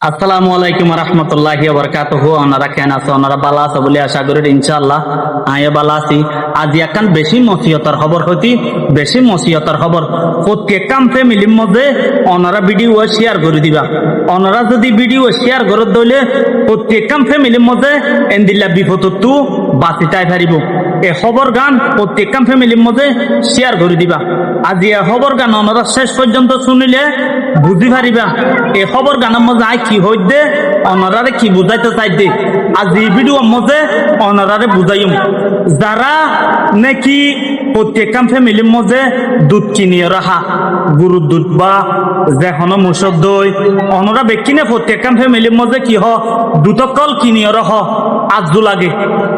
আসসালামু আলাইকুম রহমতুল্লাহি বারাকাতুহু। ওনারা কেন আছো? ওনারা বালা আছে বলে আশা করি ইনশাআল্লাহ আয়ে বালা আছি। আজ এখন বেশি মসিয়তর খবর হইতি, বেশি মসিয়তর খবর প্রত্যেকটা ফ্যামিলির মধ্যে ওনারা ভিডিও শেয়ার করে দিবা। ওনারা যদি ভিডিও শেয়ার করে দিলে প্রত্যেকটা ফ্যামিলির মধ্যে এন্দিল্লা বিপদতো বাঁচিতাই পারিব। এ খবর গান প্রত্যেকটা ফ্যামিলির মধ্যে শেয়ার করে দিবা। আজ এ খবর গান ওনারা শেষ পর্যন্ত শুনিলে বুঝি পারিবা এ খবর গানের মধ্যে আই কি হইতে অনারারে কি বুঝাইতে চাইতে। আজ এই ভিডিওর মধ্যে অনারারে বুঝাইম যারা নাকি প্রত্যেকটা ফ্যামিলির মধ্যে দুধ কিনিয়ে রাখা, গরুর দুধ বা যেখানে মুসর দই অনরা বেকিনে প্রত্যেকটা ফ্যামিলির মধ্যে কি হ দুধকল কিনিয়ে রাখ আজু লাগে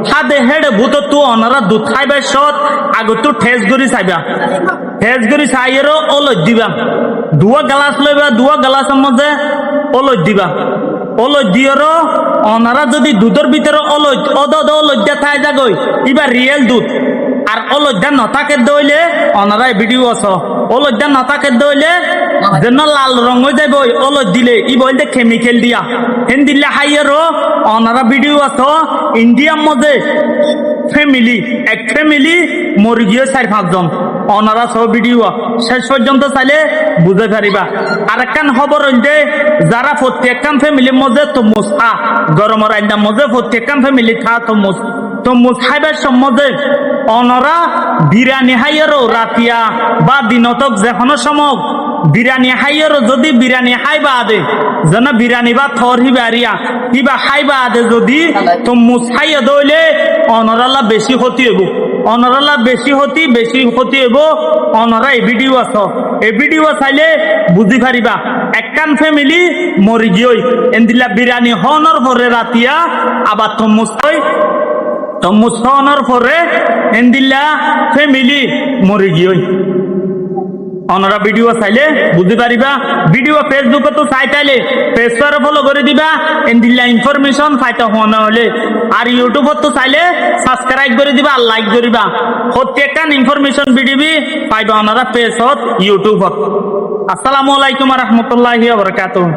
হাদে হেডে ভূত তো অনারা দুধ খাইবে সৎ আগত ঠেস গড়ি চাইবা, ঠেস গড়ি চাইয়েরও ওলজ দিবা। দুয়া গ্লাস লইবা, দুয়া গ্লাসের মধ্যে ওলজ দিবা। ওলজ দিয়েরও অনারা যদি দুধের ভিতরে ওলজ ওলজ্জা থাই যাগই এবার রিয়েল দুধ। আর ওলজ্জা নতাকে দইলে অনারা ভিডিও আস ওলজ্জা নতাকে দইলে যেন লাল রং হয়ে যাইব ওলজ দিলে ই বলতে কেমিক্যাল দিয়া হেন দিলে হাইয়েরও অনারা ভিডিও আস। ইন্ডিয়ার মধ্যে ফ্যামিলি এক ফ্যামিলি মরে গিয়ে 4-5 জন অনারা সব ভিডিও শেষ পর্যন্ত চাইলে বুঝে পারিবা। আর একখান খবর হইলে যারা প্রত্যেকটা ফ্যামিলির মধ্যে তরমুজ খা গরমের আইনার মধ্যে প্রত্যেকটা ফ্যামিলি খা তরমুজ খাইবার সম্বন্ধে অনরা বিরিয়ানি হাইয়েরও রাতিয়া বা দিনতক যেখানো সময় বিরিয়ানি হাইয়েরও যদি বিরিয়ানি খাইবা আদে যেন বিরিয়ানি বা থর হিবা আরিয়া কিবা খাইবা আদে যদি তরমুজ খাইয়ে দইলে অনরালা বেশি ক্ষতি হইব। অনরালা বেশি ক্ষতি হইব। অনরা এই ভিডিও আস, এই ভিডিও চাইলে বুঝি পারিবা একখান ফ্যামিলি মরি গিয়ে এন্দিলা বিরিয়ানি হনর পরে রাতিয়া আবার তরমুজ খাওয়ানোর পরে এন্দিলা ফ্যামিলি মরি গিয়ে অনরা ভিডিও চাইলে বুঝতে পারিবা। ভিডিও ফেসবুকে তো চাইলে পেজটারে ফলো করে দিবা এন্দিল্লা ইনফরমেশন ফাইটা হওয়া হলে। আর ইউটিউবত তো চাইলে সাবস্ক্রাইব করে দিবা আর লাইক করিবা। প্রত্যেকটা ইনফরমেশন ভিডিবি পাইবা অনারা পেজত ইউটিউবত। আসসালামু আলাইকুম রহমতুল্লাহি ওয়া বারাকাতুহু।